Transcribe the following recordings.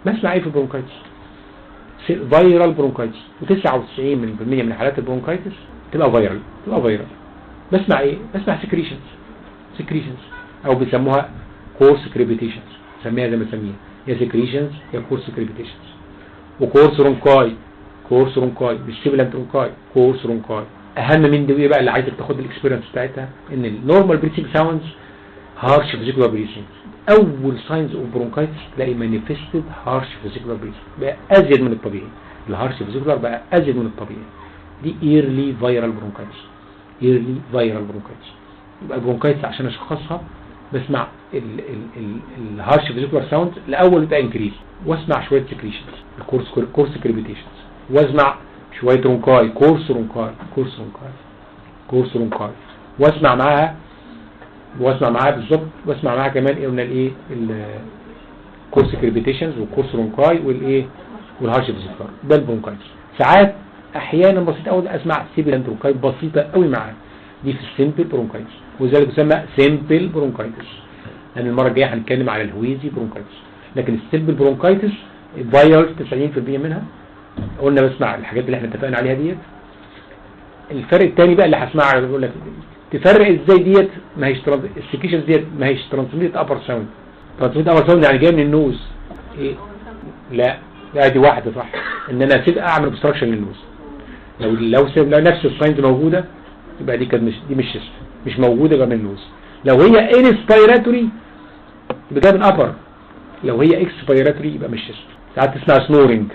بسمع ايه في البرونكايتس؟ فيرال برونكايتس، و99% من حالات البرونكايتس تبقى فيرال. بسمع ايه؟ بسمع سكريشنز او بيسموها كورس كريبيتيشنز، سميها زي ما سميها، يا سكريشنز يا كورس كريبيتيشنز. وكورس رونكاي مش سيبلانت رونكاي، كورس رونكاي. اهم من دي ايه بقى اللي عايزك تاخد الاكسبيرينس بتاعتها؟ ان النورمال بريثنج ساوندز هارش فيزيكولار بريثنج. اول ساينز اوف برونكايتس تلاقي مانيفستد هارش فيزيكولار بريثنج، بقى ازيد من الطبيعي، الهارش فيزيكولار بقى ازيد من الطبيعي. دي ايرلي فايرال برونكايتس. يبقى البرونكايتس عشان اشخصها بسمع الهارش فيزيكولار ساوند الاول بتاع انكريز، واسمع شويه سكريشنز الكورس كريبيتيشنز، واسمع شويه رونكاي كورس رونكاي، واسمع معاها بالظبط، واسمع معاها كمان ايه قلنا الايه الكورس كريبيتيشنز والكورس رونكاي والايه والهارش فيزيكولار. ده البرونكايتس. ساعات احيانا بسيط قوي اسمع سيبلانت رونكاي بسيطه قوي معاها، دي في السيمبل برونكايتس، وذلك يسمى سيمبل برونكايتس، لان المره الجايه هنتكلم على الهويزي برونكايتس. لكن السيمبل برونكايتس فايرال 90% منها قلنا بسمع الحاجات اللي احنا اتفقنا عليها ديت. الفرق الثاني بقى اللي هسمعها بقول لك تفرق ازاي ديت، ما هيش السكيشنز ديت ما هيش ترانسميت ابر ساوند. ترانسميت ابر ساوند يعني جاي من النوز ايه؟ لا دي واحده صح، ان انا اسيب اعمل اوبستراكشن للنوز. لو نفس الساينز موجوده يبقى دي كانت مش موجوده يبقى من النوز. لو هي انسبيراتوري يبقى ده من ابر، لو هي اكسبيراتوري يبقى مش شيست. ساعات تسمع سنورنج،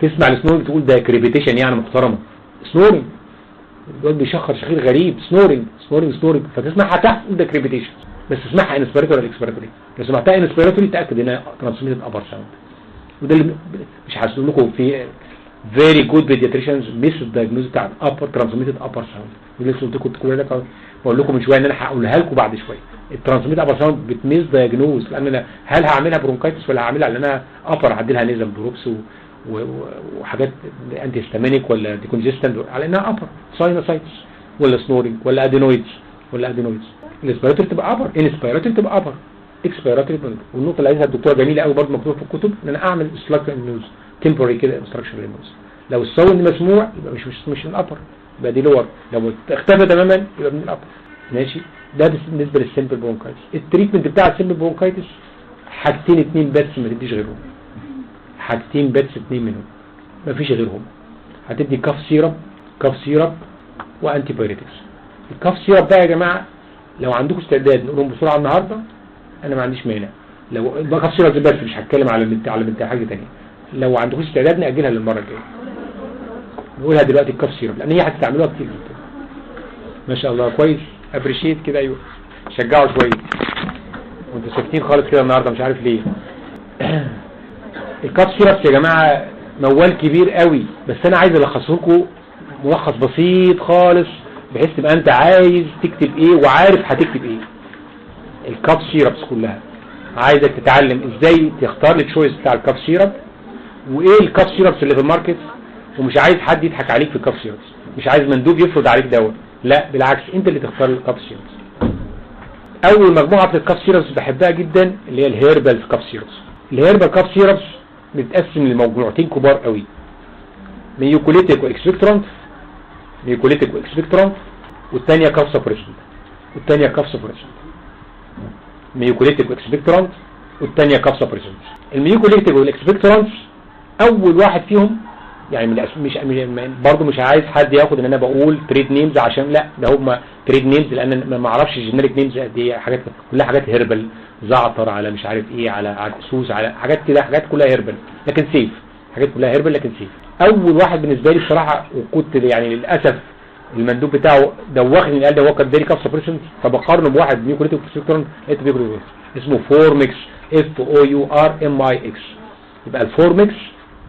تسمع السنورنج تقول ده كريبيتيشن يعني محترمه، سنورنج الواد بيشخر شخير غريب، سنورنج فتسمعها تحت تقول ده كريبيتيشن، بس اسمعها انسبيراتوري ولا اكسبيراتوري. لو سمعتها انسبيراتوري تاكد انها ترانسميتد ابر ساوند. وده اللي مش هسأل لكم في very good pediatricians miss the diagnosis بتاع upper transmitted upper sound. ودي اللي قلت لكم بقول لكم من شويه ان انا هقولها لكم بعد شويه. الترانسميت ابر ساوند بتميز دايجنوز، لان انا هل هعملها برونكايتس ولا هعملها لان انا ابر هعدي لها نيزل دروبس وحاجات انتي هيستامينيك ولا ديكونجستنت على انها ابر ساينوسايتس ولا سنورنج ولا ادينويدز الاسبيراتوري تبقى ابر، انسبيراتوري تبقى ابر، اكسبيراتوري. والنقطه اللي عايزها الدكتوره جميله قوي برضه مكتوبه في الكتب ان انا اعمل سلاك النوز تمبوري كده انستراكشن للنوز. لو الساوند مسموع يبقى مش من الابر، يبقى دي لور. لو اختفى تماما يبقى من الابر. ماشي. ده بالنسبه للسيمبل برونكايتس. التريتمنت بتاع السيمبل برونكايتس حاجتين اتنين بس، ما تديش غيرهم. حاجتين بس اتنين منهم ما فيش غيرهم. هتدي كاف سيرب وانتي بايريتكس. الكاف سيرب بقى يا جماعه لو عندكم استعداد نقولهم بسرعه النهارده انا ما عنديش مانع. لو كاف سيرب بس مش هتكلم على حاجه ثانيه. لو عندكم استعداد ناجلها للمره الجايه، نقولها دلوقتي الكاف سيرب لان هي هتستعملوها كتير جدا. ما شاء الله كويس، ابريشيت كده. ايوه شجعوا شويه وانتوا ساكتين خالص كده النهارده مش عارف ليه. الكاف سيرب يا جماعه موال كبير قوي، بس انا عايز الخصه لكم ملخص بسيط خالص بحيث تبقى انت عايز تكتب ايه وعارف هتكتب ايه. الكاف سيربس كلها عايزك تتعلم ازاي تختار التشويس بتاع الكاف سيرب، وايه الكاف سيربس اللي في الماركت، ومش عايز حد يضحك عليك في الكاف سيربس، مش عايز مندوب يفرض عليك دواء، لا بالعكس انت اللي تختار الكاف سيربس. اول مجموعه في الكاف سيربس بحبها جدا اللي هي الهيربال كاف سيربس. الهيربال كاف سيربس بتتقسم لمجموعتين كبار قوي، ميوكوليتيك واكسبكترانت. والثانيه كاف سبريشنت. ميوكوليتيك واكسبكترانت والثانيه كاف سبريشنت. الميوكوليتيك والاكسبكترانت اول واحد فيهم يعني برضه مش عايز حد ياخد ان انا بقول تريد نيمز عشان لا، ده هم تريد نيمز لان ما اعرفش جينيريك نيمز قد ايه. حاجات كلها حاجات هيربل، زعتر على مش عارف ايه على عدسوس على حاجات كده، حاجات كلها هيربل لكن سيف. حاجات كلها هيربل لكن سيف. اول واحد بالنسبه لي بصراحه وكنت يعني للاسف المندوب بتاعه دوخني قال ده هو كان داري كاف سبريشن، فبقارنه بواحد ميوكوليتيك سبكترون لقيته بيقول اسمه فورمكس FOURMIX. يبقى الفورمكس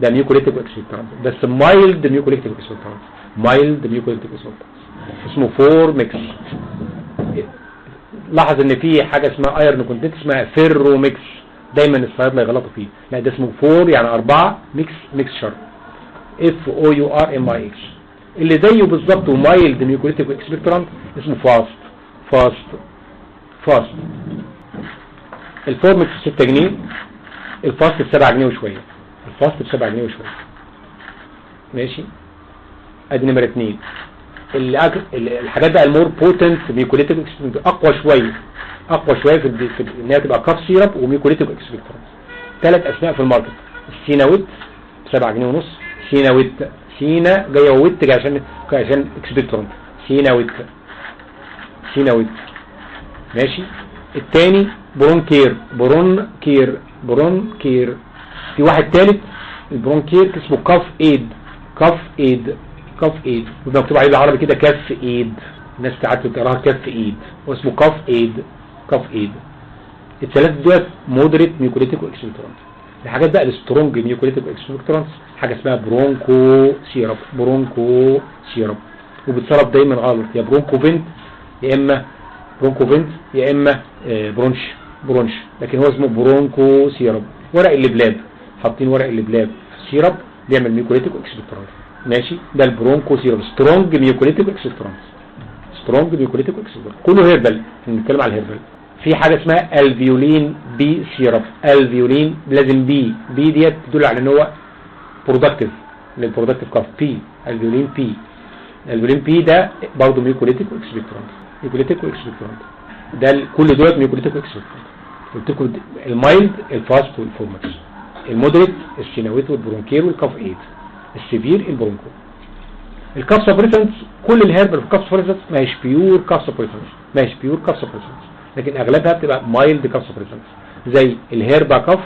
ده ميوكوليتيك اكسبكترون بس مايلد ميوكوليتيك اكسبكترون اسمه فورمكس. لاحظ ان في حاجه اسمها ايرن كونتنت اسمها فيروميكس، دايما الصيادله يغلطوا فيه. لا ده اسمه 4 يعني 4 ميكسشر FOURMIX. اللي زيه بالظبط ومايلد ميوكوليتيك اكسبكترون اسمه فاست. الفورمكس 6 جنيه، الفاست ب 7 جنيه وشويه. الفاست ب 7 جنيه وشويه. ماشي. ادي نمره 2. الحاجات بقى المور بوتنت ميكوليتيك اقوى شويه في انها تبقى كاف سيرب وميكوليتيك اكسبكتورانت. 3 اسماء في الماركت. السيناويت ب 7 جنيه ونص. سيناويت، سينا جايه ويت عشان اكسبكتورانت. سيناويت ماشي. الثاني برونكير. في واحد ثالث البرونكير اسمه كاف ايد وده مكتوب عليه بالعربي كده كف ايد، الناس ساعات بتقراها كف ايد، واسمه كاف ايد. الثلاثه دول مودريت ميوكوليتيك واكسبكتورانت. الحاجات بقى السترونج ميوكوليتيك واكسبكتورانت حاجه اسمها برونكو سيرب وبتصرف دايما غلط، يا برونكوفنت يا اما برونش، لكن هو اسمه برونكو سيرب. ورق اللبلاب، حاطين ورق اللبلاب في سيرب بيعمل ميوكوليتيك واكسبكتورانت. ماشي. ده البرونكو سيرب سترونج ميوكوليتيك واكسبكتورانت. كله هيربل. نتكلم على الهيربل. في حاجه اسمها الفيولين بي سيرب. الفيولين لازم بي ديت تدل على ان هو برودكتيف للبرودكتيف كاف. الفيولين بي ده برضه ميوكوليتيك واكسبكتورانت. ده كل دول ميوكوليتيك واكسبكتورانت. قلت لكم المايلد الفاست والفورماكس، المودريت السيناويت والبرونكير والكاف ايد، السيفير البرونكو. الكاف سبريسنس كل الهيربل في الكاف سبريسنس ما هيش بيور كاف سبريسنس، لكن اغلبها بتبقى مايلد كاف سبريسنس زي الهيربا كاف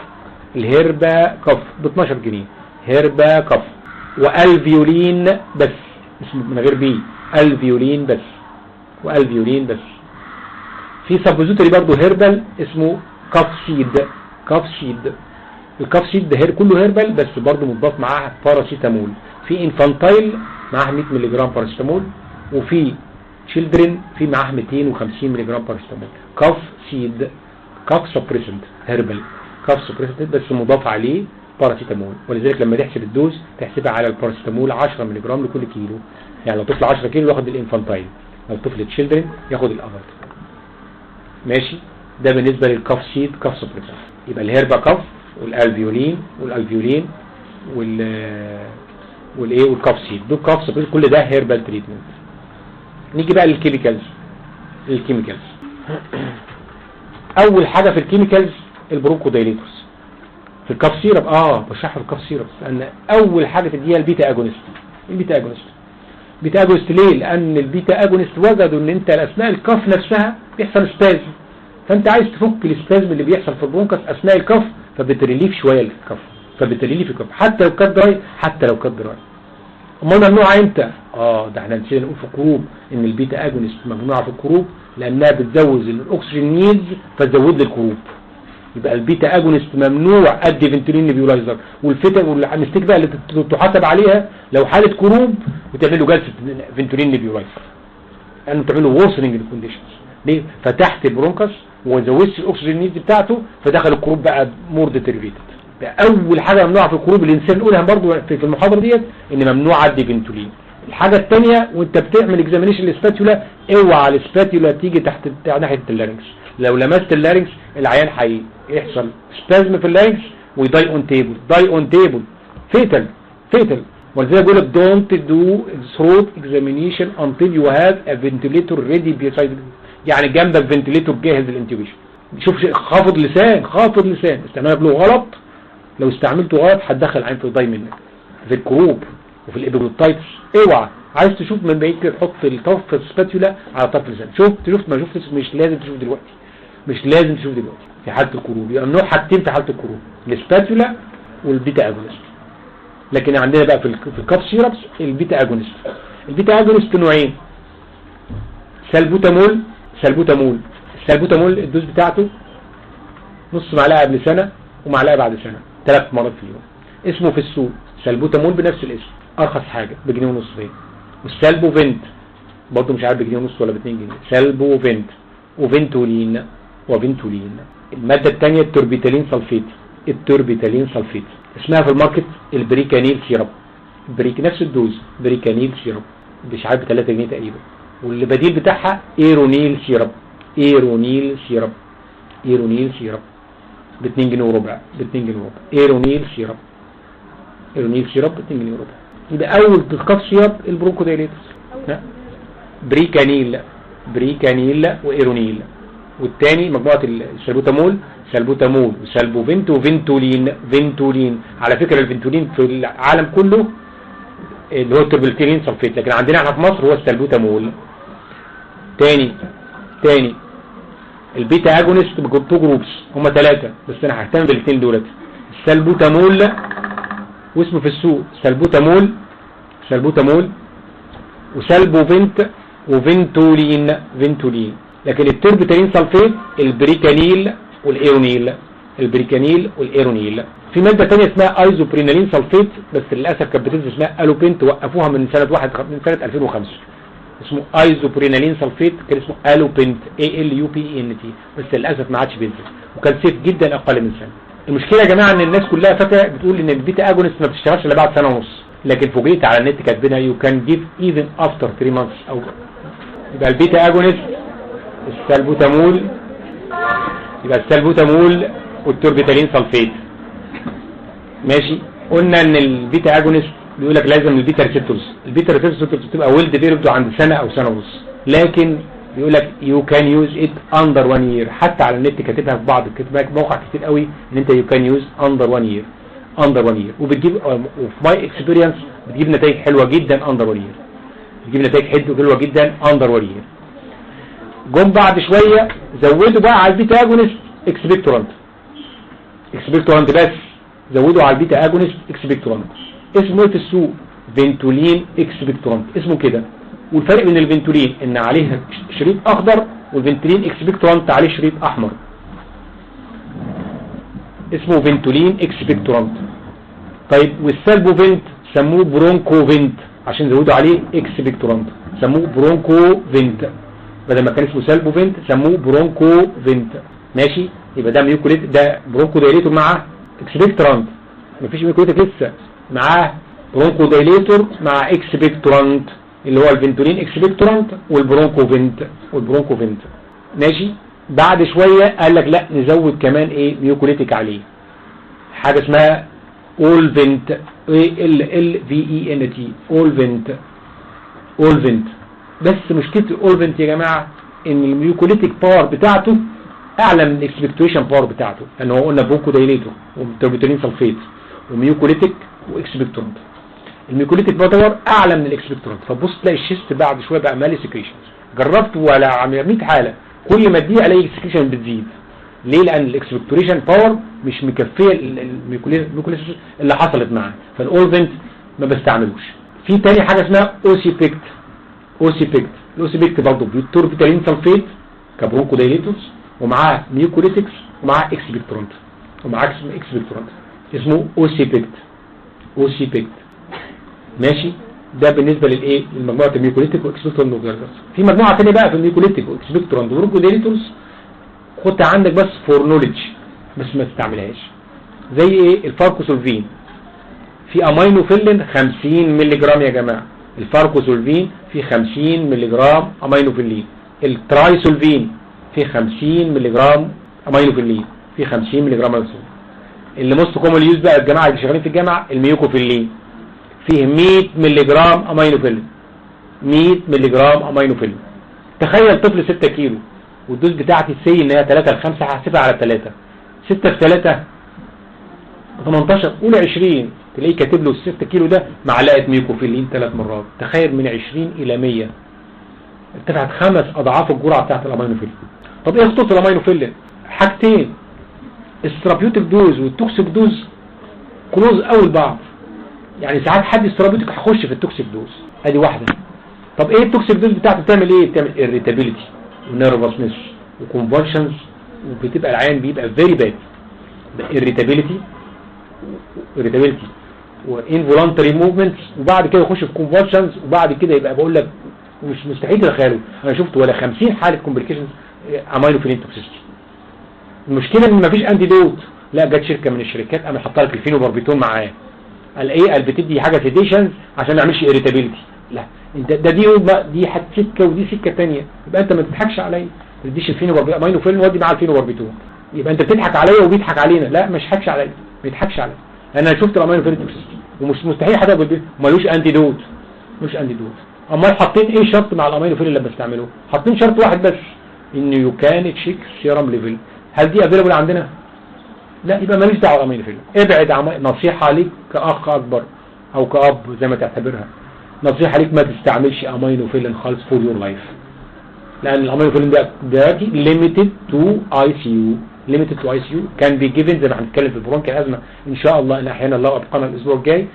ب 12 جنيه هيربا كاف. والفيولين بس اسمه من غير بي، الفيولين بس. في سبوزيتوري برضه هيربل اسمه كاف سيد. الكاف سيد ده كله هيربل بس برضه مضاف معاه باراسيتامول. في انفانتايل معاه 100 ملغ باراسيتامول، وفي تشيلدرن في معاه 250 ملغ باراسيتامول. كاف سيد كاف سبريسنت هيربل، كاف سبريسنت بس مضاف عليه باراسيتامول، ولذلك لما تحسب الدوز تحسبها على الباراسيتامول 10 ملغ لكل كيلو. يعني لو طفل 10 كيلو ياخد الانفانتايل، لو طفل تشيلدرن ياخد الادلت. ماشي. ده بالنسبه للكاف سيد كاف سبريسنت. يبقى الهيربا كاف والالفيولين والكاف سيد دول كاف سبريسنت، كل ده هيربال تريتمنت. نيجي بقى للكيميكالز. اول حاجه في الكيميكالز البرونكو دايليتورز في الكاف سيرب. بشرح الكاف سيرب لان اول حاجه تديها البيتا اجونست. بيتا اجونست ليه؟ لان البيتا اجونست وجدوا ان انت اثناء الكاف نفسها بيحصل سبازم، فانت عايز تفك السبازم اللي بيحصل في البرونكس اثناء الكاف، فبتريليف شويه الكاف، حتى لو كانت دراي. امال ممنوعه امتى؟ ده احنا نسينا نقول في الكروب ان البيتا اجونست ممنوعه في الكروب لانها بتزود الاكسجين نيدز فتزود الكروب. يبقى البيتا اجونست ممنوع ادي فنتولين نيبيولايزر. والمستيك بقى اللي تحاسب عليها لو حاله كروب وتعمل له جلسه فنتولين نيبيولايزر، لانه تعمل له وورسننج للكونديشنز. ليه؟ فتحت البرونكس وزودت الاكسجين نيدز بتاعته فدخل الكروب بقى مور ديتيريفيتد. اول حاجه ممنوعه في الكروب الانسان نقولها برضو في المحاضره ديت ان ممنوع ادي فنتولين. الحاجه الثانيه وانت بتعمل اكزامينيشن للسباتولا اوعى السباتولا تيجي تحت ناحيه اللارنكس. لو لمست اللارنكس العيان هيحصل سبازم في اللارنكس ويداي اون تيبل فيتال. ولذلك بيقول لك دونت دو ثروت اكزامينيشن انتل يو هاف ا فنتليتور ريدي بيسايد، يعني جنبك فنتليتور جاهز للانتيوبيشن. شوف خافض لسان استعمالك له غلط، لو استعملته غلط هتدخل عين في الضي منك في الكروب وفي الابيجلوتايتس. اوعى عايز تشوف من بعيد كده تحط الطرف السباتولا على طرف اللسان. شفت ما شفتش مش لازم تشوف دلوقتي في حاله الكروب. يبقى ممنوع حاجتين في حاله الكروب، السباتولا والبيتا اجونست. لكن عندنا بقى في الكاف سيربس البيتا اجونست نوعين، سالبوتامول الدوز بتاعته نص معلقه قبل سنه ومعلقه بعد سنه 3 مرات في اليوم. اسمه في السوق سالبوتامول بنفس الاسم، ارخص حاجه بجنيه ونص باين. والسالبوفنت برضه مش عارف بجنيه ونص ولا ب2 جنيه. سالبوفنت وفنتولين. الماده الثانيه التوربيتالين سلفيت اسمها في الماركت البريكانيل سيرب. نفس الدوز بريكانيل سيرب مش عارف ب 3 جنيه تقريبا. واللي بديل بتاعها ايرونيل سيرب ب 2 جنيه وربع. ايرونيل سيرب ايرونيل سيرب 2 مللي وربع. يبقى اول ديسكاس سيرب البرونكو دايليتورز، بريكانيل وايرونيل. والتاني مجموعة السلبوتامول، سلبوتامول وسلبوفنت وفنتولين. على فكرة الفنتولين في العالم كله اللي هو التربلتيرين سلفيت، لكن عندنا احنا في مصر هو السلبوتامول. تاني البيتا اجونست بجروب جروبس هم 3 بس انا ههتم بالاثنين دولت. السلبوتامول واسمه في السوق سلبوتامول وسلبوفنت وفنتولين. لكن التربتالين سلفيت البريكانيل والايرونيل. في مادة تانية اسمها ايزوبرينالين سلفيت بس للأسف كانت بتنزل اسمها الوبنت، وقفوها من سنة 2005. اسمه ايزوبرينالين سلفيت، كان اسمه الوبنت ALUPENT بس للأسف ما عادش بينزل، وكان سيف جدا اقل من سنة. المشكلة يا جماعة ان الناس كلها فاكرة بتقول ان البيتا اجونست ما بتشتغلش الا بعد سنة ونص، لكن فوجئت على النت كاتبينها you can give even after 3 months. او يبقى البيتا اجونست السلبوتامول والتوربيتالين سلفيت. ماشي. قلنا ان البيتا اجونست بيقول لك لازم البيتا ريسبتورز بتبقى ويل ديفلوبد عند سنه او سنه ونص، لكن بيقول لك يو كان يوز ات اندر 1 يير. حتى على النت كاتبها في بعض مواقع كتير قوي ان انت يو كان يوز اندر 1 يير وبتجيب، وفي ماي اكسبيرينس بتجيب نتائج حلوه جدا اندر 1 يير، جم بعد شويه زودوا بقى على البيتا اجونست اكسبكتورانت بس، زودوا على البيتا اجونست اكسبكتورانت. اسمه في السوق فنتولين اكسبكتورانت، اسمه كده. والفرق بين الفنتولين ان عليه شريط اخضر، والفنتولين اكسبكتورانت عليه شريط احمر. اسمه فنتولين اكسبكتورانت. طيب والسلبوفنت سموه برونكوفنت عشان زودوا عليه اكسبكتورانت، سموه برونكوفنت بدل ما كان اسمه سلبوفنت سموه برونكوفنت. ماشي. يبقى ده ميوكوليت، ده برونكو دايليتور مع اكسبكتورانت، مفيش ميوكوليتك لسه، معاه برونكو دايليتور مع اكسبكتورانت اللي هو الفنتولين اكسبكتورانت والبرونكوفنت. ماشي. بعد شويه قال لك لا نزود كمان ايه ميوكوليتك عليه، حاجه اسمها اولفنت ALLVENT اولفنت. بس مشكله الاولفنت يا جماعه ان الميوكوليتك باور بتاعته اعلى من الاكسبكتويشن باور بتاعته، لان هو قلنا برونكو دايليتور وتربيتولين سلفيت وميوكوليتك واكسبكتورانت. الميوكوليتك باور اعلى من الاكسبكتورانت، فبص تلاقي الشيست بعد شويه بقى مالي سكريشنز. جربت ولا 100 حاله كل ما اديه الاقي السكريشن بتزيد. ليه؟ لان الاكسبكتوريشن باور مش مكفيه الميوكوليتك اللي حصلت معاه، فالاولفنت ما بستعملوش. في تاني حاجه اسمها اوسيبكت. الاوسيبكت برضه بالتوربيتالين سلفيت كبرونكو دايليتورز، ومعاه ميوكوليتكس ومعاه اكسبكتورانت اسمه اوسيبكت. ماشي. ده بالنسبه للايه؟ لمجموعه الميوكوليتك واكسبكتورانت. في مجموعه ثانيه بقى في الميوكوليتك واكسبكتورانت وبرونكو دايليتورز خدها عندك بس فور نوليدج بس ما تستعملهاش، زي ايه؟ الفاركوسولفين. في امينوفيلين 50 مللي جرام يا جماعه، الفاركوسولفين في 50 مللي جرام امينوفيلين. الترايسولفين في 50 مللي جرام امينوفيلين، في 50 مللي جرام امينوفيلين. اللي موست كومن يوز بقى الجماعه اللي شغالين في الجامعه الميوكوفيلين فيه 100 مللي جرام امينوفيلين. تخيل طفل 6 كيلو والدوز بتاعتي السي ان هي 3 ل 5، هحسبها على 3، 6 في 3 18، قول 20، تلاقيه كاتب له ال 6 كيلو ده معلقه ميوكوفيلين 3 مرات. تخيل من 20 الى 100 ارتفعت 5 اضعاف الجرعه بتاعت الامينوفيلين. طب ايه خطوط الامينوفيلين؟ حاجتين، الثيرابيوتيك دوز والتوكسيك دوز كلوز اول بعض، يعني ساعات حد الثيرابيوتيك هيخش في التوكسيك دوز، ادي واحده. طب ايه التوكسيك دوز بتاعته؟ بتعمل ايه؟ بتعمل irritability ونيرفسنس وكونفولشنز، وبتبقى العيان بيبقى فيري باد. irritability وانفولانتري موفمنتس، وبعد كده يخش في كونفولشنز، وبعد كده يبقى بقول لك مش مستحيل تتخيلوا، انا شفت ولا 50 حاله كومبليكيشنز امينوفيلين توكسيستي. المشكله ان مفيش انتي دوت، لا جت شركه من الشركات قام حاطه لك الفينوباربيتون معاه، قال ايه؟ قال بتدي حاجه سيديشنز عشان ما يعملش irritability. لا انت ده دي سكه ودي سكه ثانيه، يبقى انت ما تضحكش عليا، ما تديش الفينوباربيتون امينوفيلين ودي معاه الفينوباربيتون، يبقى انت بتضحك عليا وبيضحك علينا. لا مش حكش عليا، ما يضحكش عليا، انا شفت الامينوفيلين توكسيستي ومش مستحيل حد ملوش انتي دوت، مش انتي دوت. امال حاطين ايه شرط مع الامينوفيلين لما بستعمله؟ حاطين شرط واحد بس، ان يو كان تشيك سيرم ليفل. هل دي افيلبل عندنا؟ لا، يبقى ماليش دعوه بالامينوفيلين. ابعد نصيحه ليك كاخ اكبر او كاب زي ما تعتبرها، نصيحه ليك ما تستعملش امينوفيلين خالص فور يور لايف، لان الامينوفيلين ده دلوقتي limited to ICU، limited to ICU can be given زي ما هنتكلم في البرونكيال ازمه ان شاء الله ان احيانا الله ابقانا الاسبوع الجاي.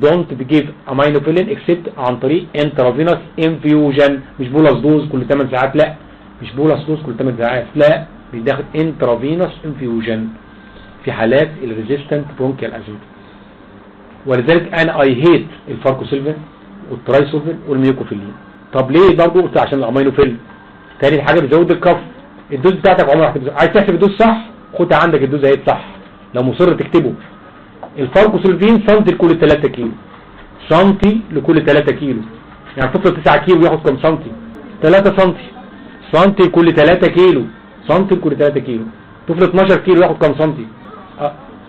don't give aminophylline except عن طريق intravenous infusion، مش بولس دوز كل 8 ساعات، لا مش بولس دوز كل 8 ساعات، لا بيداخل intravenous infusion في حالات الريزيستنت برونكيال ازمه. ولذلك انا اي هيت الفاركوسيلفين والترايسولفين والميوكوفيلين. طب ليه برضه؟ قلت عشان الامينوفيلين تاني حاجه بتزود الكف. الدوز بتاعتك عمرك عايز تحسب الدوز صح، خدها عندك الدوز اهي صح لو مصر تكتبه. الفاركوسيلفين سنتي لكل 3 كيلو، سنتي لكل 3 كيلو، يعني طفل 9 كيلو ياخد كم سنتي؟ 3 سنتي، سنتي لكل 3 كيلو، سنتي لكل 3 كيلو. طفل 12 كيلو ياخد كم سنتي؟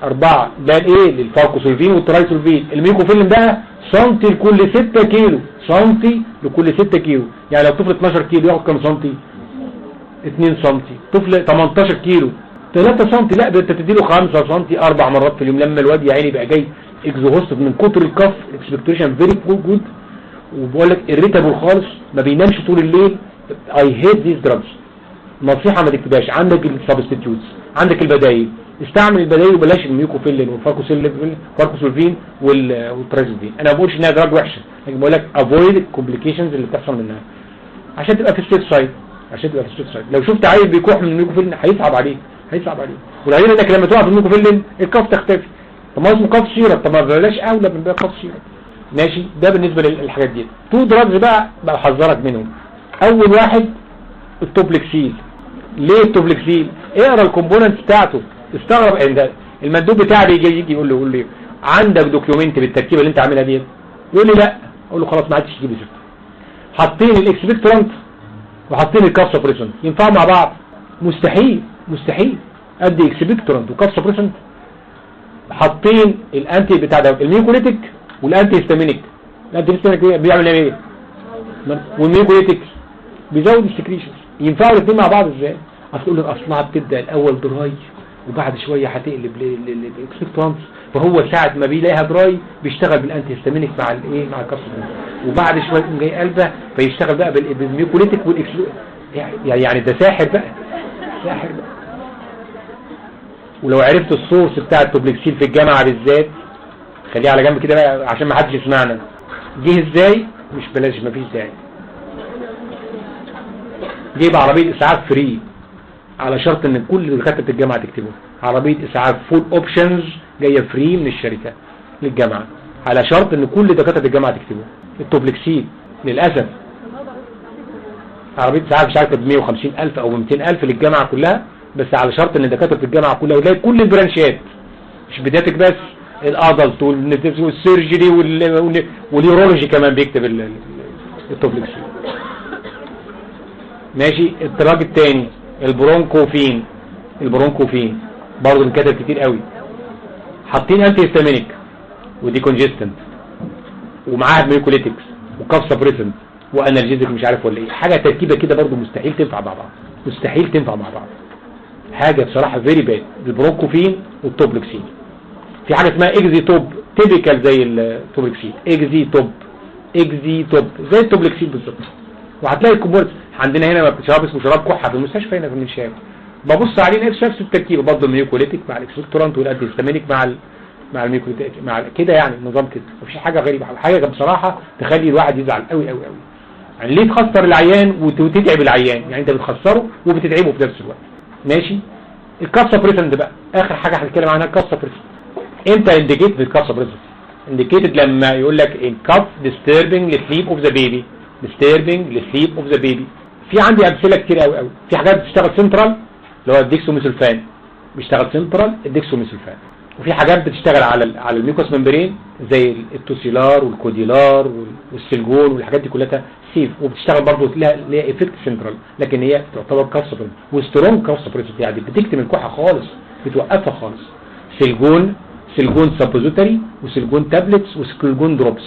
4. ده الايه؟ للفاركوسيلفين والترايسولفين. الميوكوفيلين بقى سنتي لكل 6 كيلو، سنتي لكل 6 كيلو. يعني لو طفل 12 كيلو ياخد كم سنتي؟ 2 سنتي. طفل 18 كيلو 3 سنتي، لا ده انت تديله 5 سنتي 4 مرات في اليوم، لما الواد يا عيني بقى جاي اكزوهوستد من كتر الكف، اكسبكتوريشن فيري جود، وبقول لك irritable خالص، ما بينامش طول الليل. I hate these drugs. نصيحه ما تكتبهاش، عندك السبستيتيوتس، عندك البدايل، استعمل البدايل وبلاش الميوكوفيلين والفاركوسيلفين والترايسولفين. انا ما بقولش انها دراج وحشه، لكن بقول لك افويد الكومبليكيشنز اللي بتحصل منها عشان تبقى في السيف سايد، عشان تبقى في السيف سايد. لو شفت عيل بيكح من الميوكوفيلين هيصعب عليك، هيصعب عليك. والغير انك لما تقع في الميوكوفيلين الكف تختفي. طب ما اسمه كف سيرب، طب ما بلاش اولى من بقى كف سيرب. ماشي، ده بالنسبه للحاجات دي. تو دراجز بقى بحذرك منهم. اول واحد التوبلكسيل. ليه التوبلكسيل؟ اقرا الكومبوننتس بتاعته، استغرب ان المندوب بتاعي بيجي يقول لي عندك دوكيومنت بالتركيبه اللي انت عاملها دي؟ يقول لي لا، اقول له خلاص ما عادش تجيب سيرته. حاطين الاكسبكتورانت وحاطين الكاسوبريسنت ينفعوا مع بعض؟ مستحيل، مستحيل ادي اكسبكتورانت وكاسوبريسنت. حاطين الانتي بتاع ده الميوكوليتيك والانتي هيستامينيك. الانتي هيستامينيك بيعمل ايه؟ والميوكوليتيك بيزود السكريشنز. ينفعوا الاثنين مع بعض ازاي؟ اصل اصلها بتبدا الاول دراي وبعد شويه هتقلب للاكسبكتورانت، فهو ساعه ما بيلاقيها دراي بيشتغل بالانتي هيستامينيك مع الايه؟ مع الكاسوبريسنت، وبعد شويه يقوم جاي قلبه فيشتغل بقى بالميوكوليتيك يعني ده ساحر بقى، ساحر بقى. ولو عرفت السورس بتاع التوبلكسيل في الجامعه بالذات خليه على جنب كده بقى عشان ما حدش يسمعنا. جه ازاي؟ مش بلاش، مفيش داعي. جه بعربيه اسعاف فري على شرط ان كل دكاتره الجامعه تكتبه. عربيه اسعاف فول اوبشنز جايه فري من الشركه للجامعه على شرط ان كل دكاتره الجامعه تكتبه. التوبلكسيل للاسف عربيه اسعاف مش عارف ب 150,000 او 200,000 للجامعه كلها، بس على شرط ان دكاتره الجامعه كلها وتلاقي كل البرانشات، مش بدايتك بس، الادلت والسيرجري واليورولوجي كمان بيكتب التوبلكسيل. ماشي. الدراج الثاني البرونكوفين. البرونكوفين برضه بنكتب كتير قوي. حاطين انتي هيستامينيك ودي كونجستنت ومعاها ميوكوليتكس وكاف سبريسنت وانالجيزك مش عارف ولا ايه، حاجه تركيبه كده برضه مستحيل تنفع مع بعض، مستحيل تنفع مع بعض. حاجه بصراحه فيري باد البرونكوفين والتوبلكسين. في حاجه اسمها اكزي توب تيبيكال زي التوبلكسين، اكزي توب، اكزي توب زي التوبلكسين بالظبط. وهتلاقي الكومبوننت عندنا هنا شراب اسمه شراب كحه في المستشفى هنا في المنشاه، ببص عليه نفس التركيبه برضه الميوكوليتيك مع الاكسبكتورانت والانتي هيستامينيك مع الميوكوليتيك مع كده، يعني نظام كده. مفيش حاجه غريبه، حاجه بصراحه تخلي الواحد يزعل قوي قوي قوي. يعني ليه تخسر العيان وتتعب العيان؟ يعني انت بتخسره وبتتعبه في نفس الوقت. ماشي. الكاسوبريسنت بقى اخر حاجه هنتكلم عنها. الكاسوبريسنت امتى انديكيت بالكاسوبريسنت؟ انديكيتد لما يقول لك in cough disturbing the sleep of the baby، disturbing the sleep of the baby. في عندي امثله كتير قوي قوي. في حاجات بتشتغل سنترال اللي هو الديكسوميثولفان، بيشتغل سنترال الديكسوميثولفان. وفي حاجات بتشتغل على الميوكوس ممبرين زي التوسيلار والكوديلار والسلجون والحاجات دي كلها سيف، وبتشتغل برضه لها افكت سنترال، لكن هي تعتبر كاسوبريسنت وسترونج كاسوبريسنت، يعني بتكتم الكحه خالص، بتوقفها خالص. سلجون سلجون سابوزيتري وسلجون تابلتس وسلجون دروبس.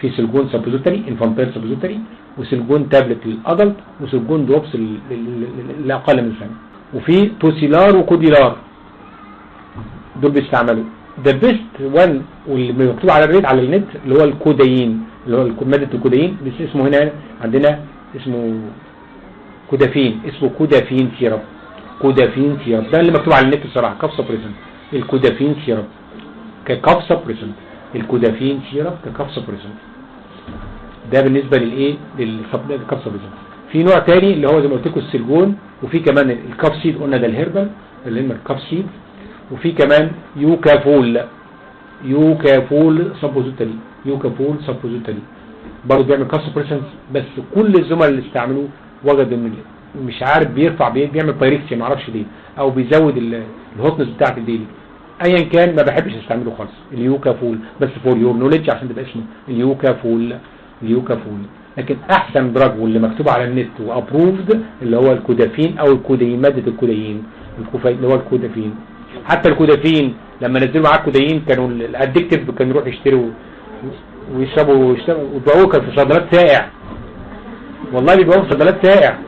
في سلجون سابوزيتري انفانتيل سابوزيتري وسلجون تابلت للادلت وسلجون دروبس لأقل من سنة. وفي توسيلار وكوديلار دول بيستعملوا. ده بيست وان واللي مكتوب على الريت على النت اللي هو الكودايين، اللي هو مادة الكودايين، بس اسمه هنا عندنا اسمه كودافين، اسمه كودافين سيرب. كودافين سيرب ده اللي مكتوب على النت الصراحة، كاف سبريسنت. الكودافين سيرب ككاف سبريسنت، الكودافين سيرب ككاف سبريسنت. ده بالنسبة للايه للكاف سبريسنت. في نوع تاني اللي هو زي ما قلت لكم السلجون، وفي كمان الكاف سيد قلنا ده الهيربال اللي هم الكاف سيد، وفي كمان يوكافول. يوكافول سبوزيتري، يوكافول سبوزيتري برضه بيعمل كاف سبريسنت. بس كل الزملاء اللي استعملوه وجد ان مش عارف بيرفع بيعمل بايركسيا ما اعرفش ليه، او بيزود الهوتنس بتاعت الديلي. ايا كان ما بحبش استعمله خالص اليوكافول، بس فور يور نوليدج عشان تبقى اسمه اليوكافول. اليوكافول. لكن احسن دراج واللي مكتوب على النت وابروفد اللي هو الكودافين او الكودايين، مادة الكودايين اللي هو الكودافين. حتى الكودافين لما نزلوا معاه الكودايين كانوا الادكتيف كان يروح يشتروا ويشربوا ويبيعوه، كان في صيدلات سائع، والله بيبيعوه في صيدلات سائع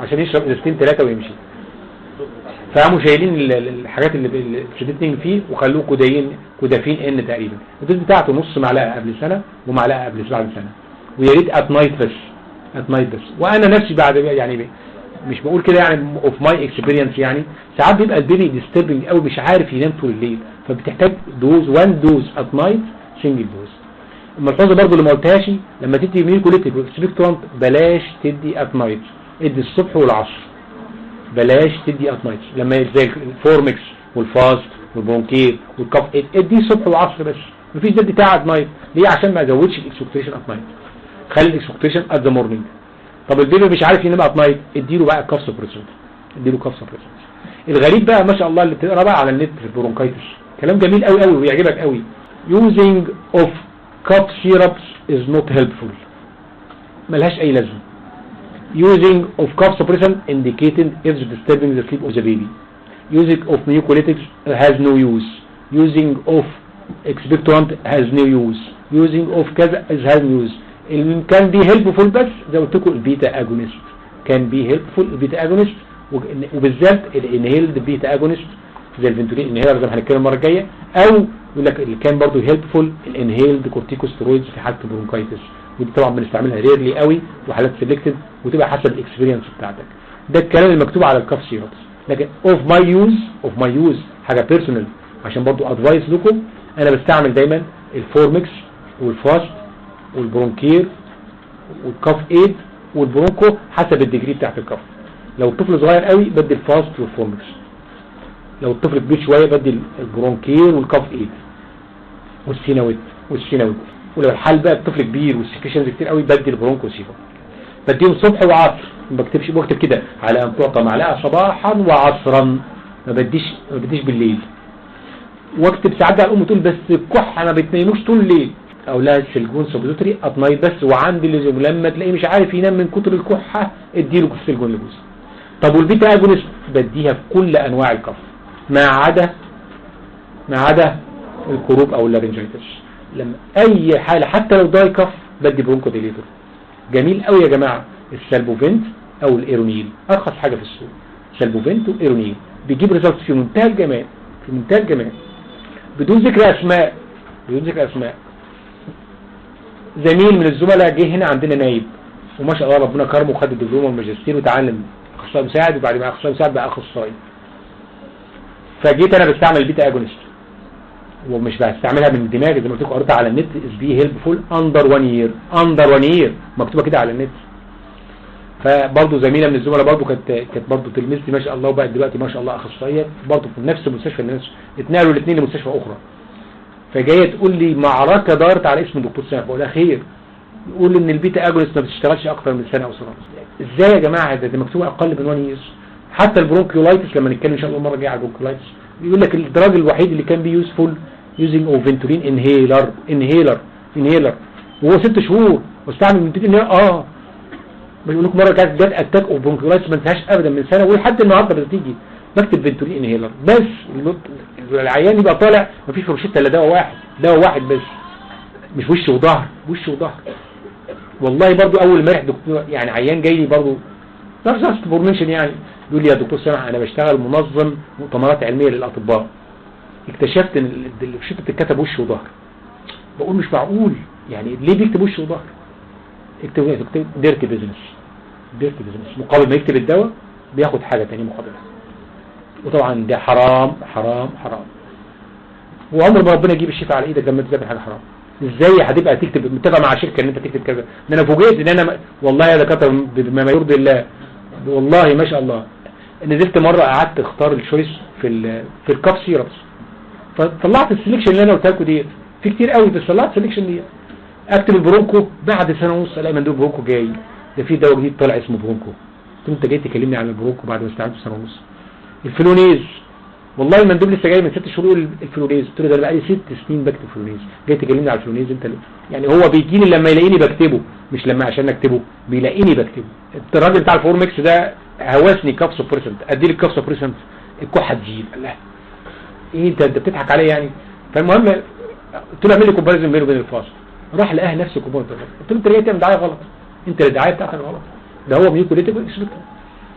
عشان يشرب ازازتين ثلاثه ويمشي. فقاموا شايلين الحاجات اللي شدتني فيه وخلوه كودافين ان تقريبا. الدوز بتاعته نص معلقه قبل سنه ومعلقه قبل بعد سنه، ويا ريت ات نايت بس، ات نايت بس. وانا نفسي بعد يعني مش بقول كده يعني اوف ماي اكسبيرينس، يعني ساعات بيبقى البيبي ديستربنج قوي مش عارف ينام طول الليل، فبتحتاج دوز 1 دوز ات نايت سنجل دوز. الملحوظه برضو اللي ما قلتهاش، لما تدي ميوكوليتيك سبيكترانت بلاش تدي ات نايت، ادي الصبح والعصر، بلاش تدي ات نايت. لما زي الفورمكس والفاست والبرونكير والكاف ادي الصبح والعصر بس، مفيش ده بتاع ات نايت. ليه؟ عشان ما ازودش الاكسبكتيشن ات نايت، خلي الاكسبكتيشن ات ذا مورنينج. طب البيبي مش عارف ينام ات نايت، اديله بقى كاف سبريسنت، اديله كاف سبريسنت. الغريب بقى ما شاء الله اللي بتقرا بقى على النت في البرونكايتس كلام جميل قوي قوي ويعجبك قوي. using of cough syrups is not helpful، ملهاش اي لازمه. using of cough suppressant indicated if disturbing the sleep of the baby. using of mucolytics has no use. using of expectorant has no use. using of كذا has no use. كان بي helpful بس زي ما قلت لكم البيتا اجونست، كان بي helpful البيتا اجونست، وبالذات الانهيلد بيتا اجونست زي الفنتولين انهيلر زي ما هنتكلم المره الجايه، او يقول لك اللي كان برضه هيلبفول الانهيلد كورتيكوستيرويدز في حاله البرونكايتس، ودي طبعا بنستعملها ريرلي قوي وحالات سيلكتد وتبقى حسب الاكسبيرينس بتاعتك. ده الكلام المكتوب على الكاف سيرابس. لكن اوف ماي يوز حاجه بيرسونال عشان برضه ادفايس لكم، انا بستعمل دايما الفورمكس والفاست والبرونكير والكاف ايد والبرونكو حسب الديجري بتاعت الكاف. لو الطفل صغير قوي بدي الفاست والفورمكس، لو الطفل كبير شويه بدي البرونكير والكاف ايد والسيناويت. ولو الحال بقى الطفل كبير والسكريشنز كتير قوي بدي البرونكو سيفا. بديهم صبح وعصر، ما بكتب كده على ان تعطى معلقه صباحا وعصرا، ما بديش بالليل. واكتب ساعات بقى الام تقول بس الكحه ما بتنيموش طول الليل، او لا السلجون سبوزيتري اتنايت بس. وعندي اللي لما تلاقيه مش عارف ينام من كتر الكحه اديله السلجون لبوس. طب والبيتا اجونست بديها في كل انواع الكف ما عدا الكروب او اللارنجايتس. لما اي حاله حتى لو داي كف بدي برونكو ديليتور. جميل قوي يا جماعه السالبوفنت او الايرونيل، ارخص حاجه في السوق سالبوفنت وايرونيل، بيجيب ريزلت في منتهى الجمال بدون ذكر اسماء. زميل من الزملاء جه هنا عندنا نايب وما شاء الله ربنا كرمه وخد الدبلوم والماجستير وتعلم اخصائي مساعد، وبعد ما اخصائي مساعد بقى اخصائي. فجيت انا بستعمل البيتا اجونست ومش بستعملها من دماغي زي ما قلت لكم، قريتها على النت اس بي هيلبفول اندر 1 يير مكتوبه كده على النت. فبرضه زميله من الزملاء برضه كانت برضه تلميذتي ما شاء الله، وبقت دلوقتي ما شاء الله اخصائيه برضه في نفس المستشفى، الناس اتنقلوا الاثنين لمستشفى اخرى. فجايه تقول لي معركه دارت على اسم الدكتور سامح، بقول لها خير. يقول ان البيتا اجونست ما بتشتغلش اكتر من سنه او سنه. ازاي يا جماعه؟ ده مكتوب اقل من 1 يير. حتى البرونكيولايتس لما نتكلم ان شاء الله المره الجايه على البرونكيولايتس بيقول لك الدراج الوحيد اللي كان بيوزفول يوزنج اوفنتولين انهيلر وهو 6 شهور واستعمل من بيقول لكم مره كانت جت اتاك اوف برونكيولايتس ما انتهاش ابدا من سنه ولحد النهارده بتيجي بكتب فنتولين انهيلر بس. العيان يبقى طالع مفيش في روشته الا دواء واحد، دواء واحد بس، مش وش وظهر، وش وظهر. والله برضو اول امبارح دكتور يعني عيان جاي لي برضو نفس انفورميشن يعني، يقول لي يا دكتور سامح انا بشتغل منظم مؤتمرات علميه للاطباء، اكتشفت ان الروشته بتتكتب وش وظهر. بقول مش معقول يعني ليه بيكتب وش وظهر؟ اكتب ديرتي بيزنس، ديرتي بيزنس، مقابل ما يكتب الدواء بياخد حاجه ثانيه مقابلها. وطبعا ده حرام حرام حرام، وعمر ما ربنا يجيب الشفاء على ايدك لما تعمل حاجه حرام. ازاي هتبقى تكتب متفق مع شركه ان انت تكتب كذا؟ ان انا فوجئت ان انا والله يا دكاتره بما يرضي الله والله ما شاء الله، نزلت مره قعدت اختار الشويس في الكاف سيربس، فطلعت السليكشن اللي انا قلت لكم ديت، في كتير قوي بس طلعت السليكشن ديت. اكتب البرونكو بعد سنه ونص الاقي مندوب برونكو جاي، ده في دواء جديد طلع اسمه برونكو. قلت له انت جاي تكلمني عن البرونكو بعد ما استعنت سنه ونص؟ الفلونيز والله المندوب لسه جاي من 6 شهور يقول الفلونيز، قلت له ده انا بقالي 6 سنين بكتب فلونيز، جاي تكلمني على الفلونيز انت يعني هو بيجيني لما يلاقيني بكتبه مش لما عشان اكتبه، بيلاقيني بكتبه. الراجل بتاع الفورمكس ده هوسني كاب سبريسنت، ادي لي الكاب سبريسنت الكحه تزيد، الله ايه انت بتضحك عليا يعني. فالمهم قلت له اعمل لي كومباريزون بينه وبين الفاصل، راح لقاها نفس الكومباريزون. قلت له انت جاي تعمل دعايه غلط، انت الدعايه بتاعتك غلط، ده هو ميوكوليتيك اكسبكتور.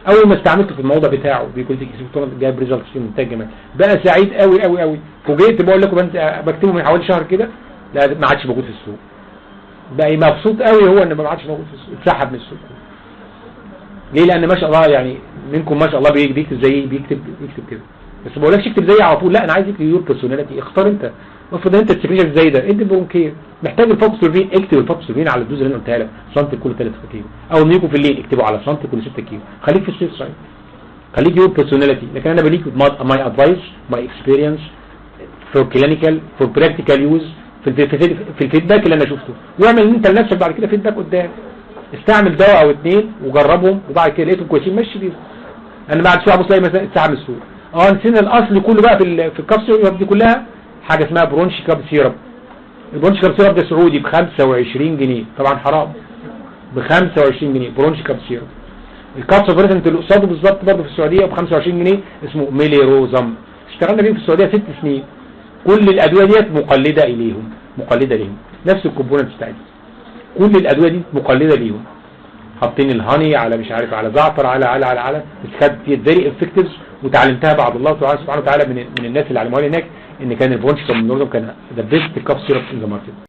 اول ما استعملته في الموضوع بتاعه بيكوليتيك اكسبكتور جايب ريزلتس في منتج جمال، بقى سعيد قوي قوي قوي. فوجئت بقول لكم انت بكتبه من حوالي شهر كده، لا ما عادش موجود في السوق، بقى مبسوط قوي هو ان ما عادش موجود في السوق، اتسحب من السوق. ليه؟ لان ما شاء الله يعني منكم ما شاء الله بيكتب زي بيكتب كده، بس ما بقولكش اكتب زي على طول، لا انا عايز اكتب يور بيرسوناليتي، اختار انت. افرض انت السكرينشن زي ده ادي برونكير محتاج الفوكسولفين، اكتب الفوكسولفين على الدوز اللي انا قلتها لك سنتي كل 3 كيلو، او نيكو في الليل اكتبه على سنتي كل 6 كيلو. خليك في السيف سايد، خليك يور بيرسوناليتي. لكن انا بليك ماي ادفايس ماي اكسبيرينس فور كلينيكال فور براكتيكال يوز في الفيدباك اللي انا شفته، واعمل انت لنفسك بعد كده فيدباك قدام. استعمل دواء او 2 وجربهم، وبعد كده لقيتهم كويسين مشي بيهم. انا بعد شويه ابص الاقي مثلا اتسحب من السوق. نسينا الاصل كله بقى في الكاب سيرب دي كلها، حاجه اسمها برونش كاب سيرب. البرونش كاب سيرب ده سعودي ب 25 جنيه، طبعا حرام، ب 25 جنيه برونش كاب سيرب. الكاب سبريسنت اللي قصاده بالظبط برضه في السعوديه ب 25 جنيه اسمه ميليروزم، اشتغلنا بيه في السعوديه 6 سنين. كل الادويه ديت مقلده اليهم، مقلده ليهم، نفس الكومبوننتس بتاعتهم، كل الادويه دي مقلده ليهم، حاطين الهاني على مش عارف على زعتر على بس كانت فيري افكتيف. وتعلمتها بعد الله سبحانه وتعالى من الناس اللي علموها لي هناك، ان كان البرونش كاب كان ذا بيست كاب سيرب ان ذا ماركت.